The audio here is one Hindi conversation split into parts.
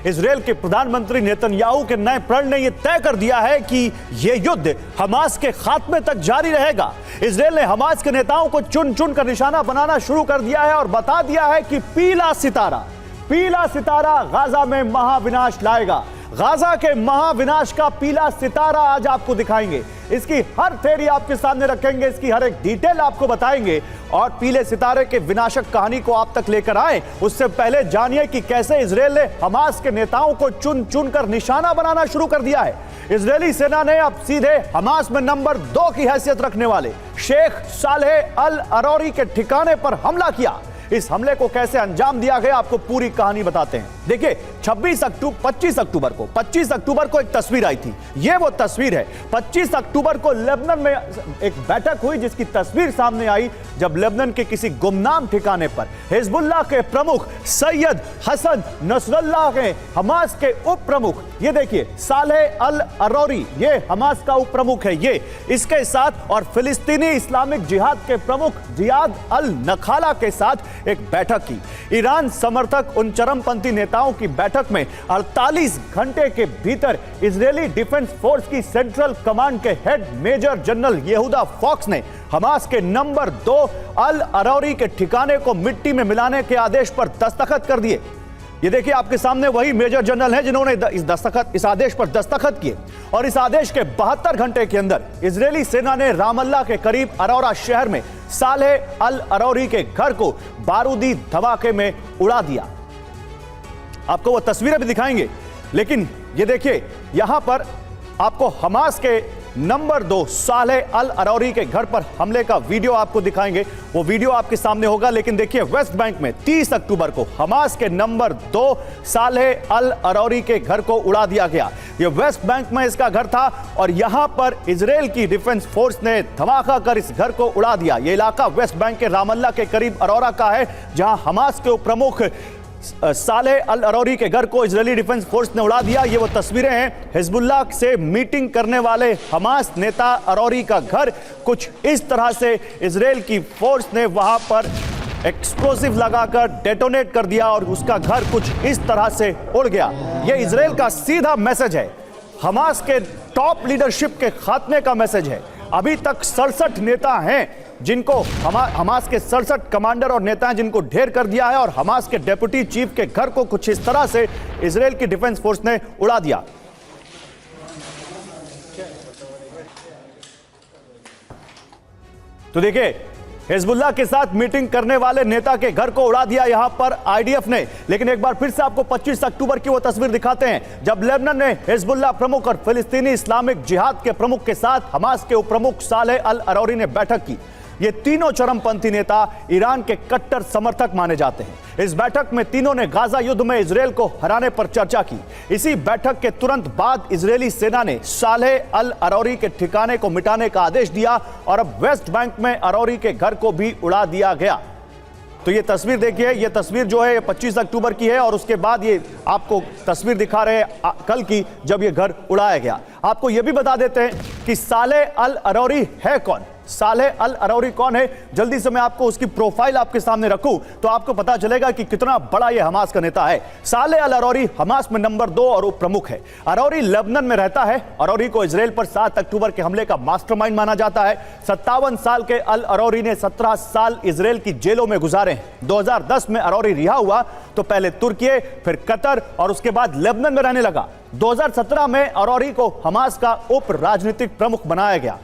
इजराइल के प्रधानमंत्री नेतन्याहू के नए प्रण ने यह तय कर दिया है कि यह युद्ध हमास के खात्मे तक जारी रहेगा। इजराइल ने हमास के नेताओं को चुन चुन कर निशाना बनाना शुरू कर दिया है और बता दिया है कि पीला सितारा गाजा में महाविनाश लाएगा। गाजा के महाविनाश का पीला सितारा आज आपको दिखाएंगे। इसकी हर थ्योरी आपके सामने रखेंगे, इसकी हर एक डिटेल आपको बताएंगे और पीले सितारे के विनाशक कहानी को आप तक लेकर आए। उससे पहले जानिए कि कैसे इजराइल ने हमास के नेताओं को चुन चुन कर निशाना बनाना शुरू कर दिया है। इजरायली सेना ने अब सीधे हमास में नंबर 2 की हैसियत रखने वाले शेख सालेह अल अरौरी के ठिकाने पर हमला किया। इस हमले को कैसे अंजाम दिया गया आपको पूरी कहानी बताते हैं। देखिए 25 अक्टूबर को एक तस्वीर आई थी। ये वो तस्वीर है। 25 अक्टूबर को लेबनान में एक बैठक हुई जिसकी तस्वीर सामने आई जब लेबनान के किसी गुमनाम ठिकाने पर हिजबुल्लाह के प्रमुख सैयद हसन नसरल्लाह के हमास के उप प्रमुख, ये देखिए सालेह अल अरौरी, ये हमास का उप प्रमुख है, ये इसके साथ और फिलिस्तीनी इस्लामिक जिहाद के प्रमुख जियाद अल नखाला के साथ एक बैठक की। ईरान समर्थक उन चरमपंथी नेताओं की बैठक में 48 घंटे के भीतर इजरायली डिफेंस फोर्स की सेंट्रल कमांड के हेड मेजर जनरल यहूदा फॉक्स ने हमास के नंबर 2 अल अरौरी के ठिकाने को मिट्टी में मिलाने के आदेश पर दस्तखत कर दिए। ये देखिए आपके सामने वही मेजर जनरल हैं जिन्होंने इस आदेश पर दस्तखत किए और इस आदेश के 72 घंटे के अंदर इजरायली सेना ने रामल्ला के करीब अरौरा शहर में सालेह अल अरौरी के घर को बारूदी धमाके में उड़ा दिया। आपको वो तस्वीरें भी दिखाएंगे, लेकिन ये देखिए यहां पर आपको हमास के नंबर 2 सालेह अल अरौरी के घर पर हमले का वीडियो आपको दिखाएंगे। वो वीडियो आपके सामने होगा, लेकिन देखिए वेस्ट बैंक में 30 अक्टूबर को हमास के नंबर 2 सालेह अल अरौरी के घर को उड़ा दिया गया। ये वेस्ट बैंक में इसका घर था और यहां पर इजराइल की डिफेंस फोर्स ने धमाका कर इस घर को उड़ा दिया। ये इलाका वेस्ट बैंक के रामल्ला के करीब अरौरा का है, जहां हमास के प्रमुख सालेह अल अरौरी के घर को इजरायली डिफेंस फोर्स ने उड़ा दिया। ये वो तस्वीरें हैं। हिजबुल्लाह से मीटिंग करने वाले हमास नेता अरौरी का घर कुछ इस तरह से इजराइल की फोर्स ने वहां पर एक्सप्लोसिव लगाकर डेटोनेट कर दिया और उसका घर कुछ इस तरह से उड़ गया। ये इजराइल का सीधा मैसेज है, हमास के टॉप लीडरशिप के खात्मे का मैसेज है। अभी तक 67 नेता हैं जिनको हमास के 67 कमांडर और नेता हैं जिनको ढेर कर दिया है और हमास के डेप्यूटी चीफ के घर को कुछ इस तरह से इजराइल की डिफेंस फोर्स ने उड़ा दिया। तो देखिए हिजबुल्लाह के साथ मीटिंग करने वाले नेता के घर को उड़ा दिया यहां पर आईडीएफ ने। लेकिन एक बार फिर से आपको 25 अक्टूबर की वो तस्वीर दिखाते हैं जब लेबनान ने हिजबुल्लाह प्रमुख और फिलिस्तीनी इस्लामिक जिहाद के प्रमुख के साथ हमास के उप प्रमुख सालेह अल अरौरी ने बैठक की। ये तीनों चरमपंथी नेता ईरान के कट्टर समर्थक माने जाते हैं। इस बैठक में तीनों ने गाजा युद्ध में इजराइल को हराने पर चर्चा की। इसी बैठक के तुरंत बाद इजरायली सेना ने सालेह अल अरौरी के ठिकाने को मिटाने का आदेश दिया और अब वेस्ट बैंक में अरौरी के घर को भी उड़ा दिया गया। तो ये तस्वीर देखिए, ये तस्वीर जो है ये 25 अक्टूबर की है और उसके बाद ये आपको तस्वीर दिखा रहे हैं कल की जब ये घर उड़ाया गया। आपको ये भी बता देते हैं कि सालेह अल अरौरी है कौन। सालेह अल अरौरी कौन है, जल्दी से मैं आपको उसकी प्रोफाइल आपके सामने रखूं तो आपको पता चलेगा कि कितना बड़ा ये हमास का नेता है। सालेह अल अरौरी हमास में नंबर 2 और उप प्रमुख है। अरौरी लेबनान में रहता है। अरौरी को इजराइल पर 7 अक्टूबर के हमले का मास्टरमाइंड माना जाता है। 57 साल के अल अरौरी ने 17 साल इजराइल की जेलों में गुजारे हैं। 2010 में अरौरी रिहा हुआ तो पहले तुर्की, फिर कतर और उसके बाद लेबनान में रहने लगा। 2017 में अरौरी को हमास का उप राजनीतिक प्रमुख बनाया गया।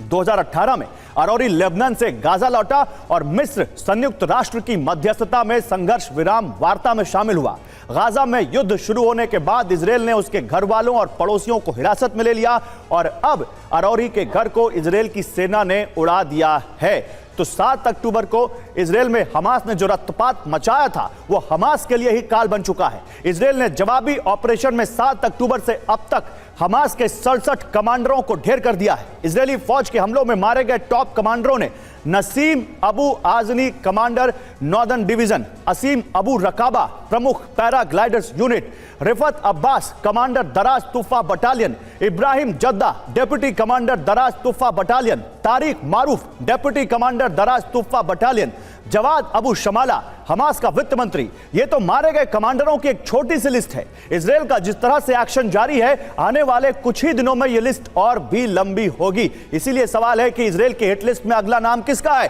2018 में अरौरी लेबनान से गाजा लौटा और मिस्र संयुक्त राष्ट्र की मध्यस्थता में संघर्ष विराम वार्ता में शामिल हुआ। गाजा में युद्ध शुरू होने के बाद इजराइल ने उसके घर वालों और पड़ोसियों को हिरासत में ले लिया और अब अरौरी के घर को इजराइल की सेना ने उड़ा दिया है। तो 7 अक्टूबर को इजराइल में हमास ने जो रक्तपात मचाया था वो हमास के लिए ही काल बन चुका है। इजराइल ने जवाबी ऑपरेशन में 7 अक्टूबर से अब तक हमास के 67 कमांडरों को ढेर कर दिया है। इजरायली फौज के हमलों में मारे गए टॉप कमांडरों ने Nasim Abu Ajina commander northern division, Asim Abu Rakaba प्रमुख paragliders unit, Rifat Abbas commander Daraj Tuffah battalion, Ibrahim Jadda deputy commander Daraj Tuffah battalion, Tariq Maruf deputy commander Daraj Tuffah battalion, Jawad Abu Shamala, Hamas का वित्त मंत्री। ये तो मारे गए कमांडरों की एक छोटी सी लिस्ट है। इजराइल का जिस तरह से एक्शन जारी है, आने वाले कुछ ही दिनों में यह लिस्ट और भी लंबी होगी। इसीलिए सवाल है कि इजराइल के हिट लिस्ट में अगला नाम किसका है?